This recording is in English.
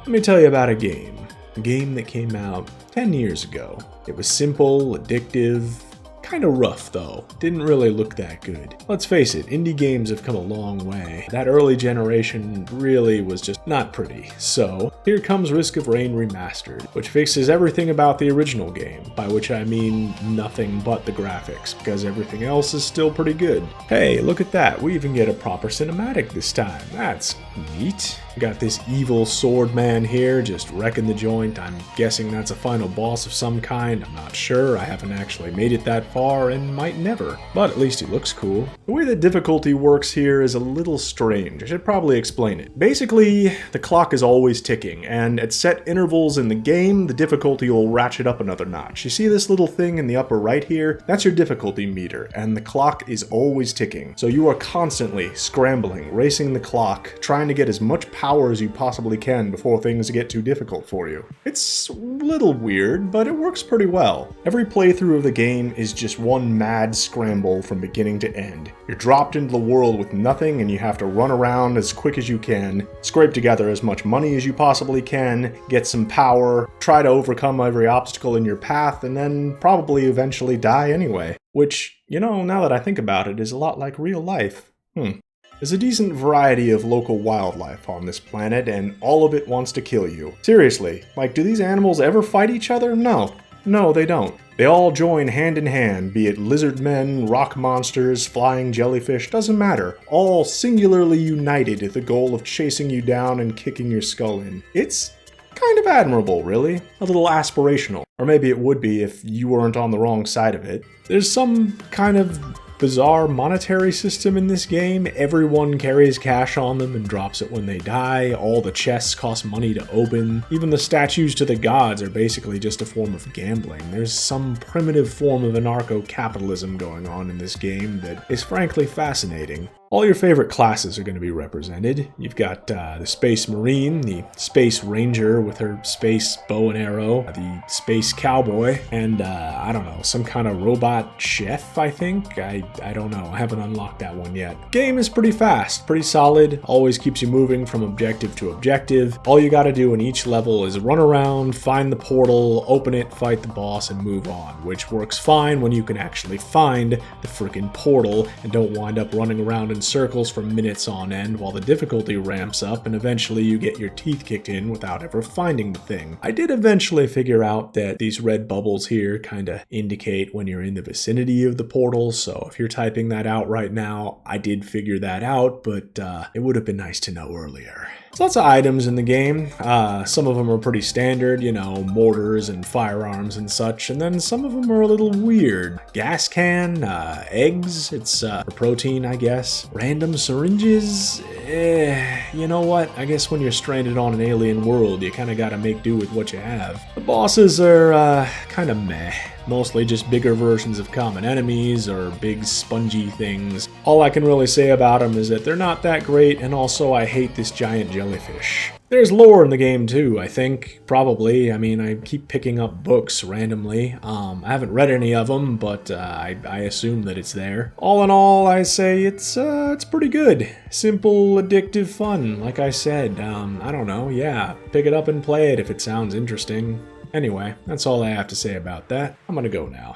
Let me tell you about a game that came out 10 years ago. It was simple, addictive, kinda rough though. Didn't really look that good. Let's face it, indie games have come a long way. That early generation really was just not pretty. So, here comes Risk of Rain Remastered, which fixes everything about the original game, by which I mean nothing but the graphics, because everything else is still pretty good. Hey, look at that, we even get a proper cinematic this time. That's neat. We got this evil sword man here just wrecking the joint. I'm guessing that's a final boss of some kind. I'm not sure. I haven't actually made it that far and might never. But at least he looks cool. The way that difficulty works here is a little strange. I should probably explain it. Basically, the clock is always ticking, and at set intervals in the game, the difficulty will ratchet up another notch. You see this little thing in the upper right here? That's your difficulty meter, and the clock is always ticking. So you are constantly scrambling, racing the clock, trying to get as much power as you possibly can before things get too difficult for you. It's a little weird, but it works pretty well. Every playthrough of the game is just one mad scramble from beginning to end. You're dropped into the world with nothing and you have to run around as quick as you can, scrape together as much money as you possibly can, get some power, try to overcome every obstacle in your path, and then probably eventually die anyway. Which, you know, now that I think about it, is a lot like real life. There's a decent variety of local wildlife on this planet, and all of it wants to kill you. Seriously, like, do these animals ever fight each other? No, they don't. They all join hand in hand, be it lizard men, rock monsters, flying jellyfish, doesn't matter. All singularly united at the goal of chasing you down and kicking your skull in. It's kind of admirable, really. A little aspirational. Or maybe it would be if you weren't on the wrong side of it. There's some kind of bizarre monetary system in this game. Everyone carries cash on them and drops it when they die. All the chests cost money to open. Even the statues to the gods are basically just a form of gambling. There's some primitive form of anarcho-capitalism going on in this game that is frankly fascinating. All your favorite classes are going to be represented. You've got the Space Marine, the Space Ranger with her space bow and arrow, the Space Cowboy, and I don't know, some kind of robot chef, I think? I don't know, I haven't unlocked that one yet. Game is pretty fast, pretty solid, always keeps you moving from objective to objective. All you gotta do in each level is run around, find the portal, open it, fight the boss, and move on, which works fine when you can actually find the frickin' portal and don't wind up running around in circles for minutes on end while the difficulty ramps up and eventually you get your teeth kicked in without ever finding the thing. I did eventually figure out that these red bubbles here kinda indicate when you're in the vicinity of the portal, so if you're typing that out right now, I did figure that out, but it would have been nice to know earlier. There's lots of items in the game. Some of them are pretty standard, you know, mortars and firearms and such, and then some of them are a little weird. Gas can, eggs, it's for protein, I guess. Random syringes, you know what? I guess when you're stranded on an alien world, you kinda gotta make do with what you have. The bosses are kinda meh. Mostly just bigger versions of common enemies or big spongy things. All I can really say about them is that they're not that great, and also I hate this giant jellyfish. There's lore in the game too, I think. Probably. I mean, I keep picking up books randomly. I haven't read any of them, but I assume that it's there. All in all, I say it's pretty good. Simple, addictive fun, like I said. I don't know, yeah. Pick it up and play it if it sounds interesting. Anyway, that's all I have to say about that. I'm gonna go now.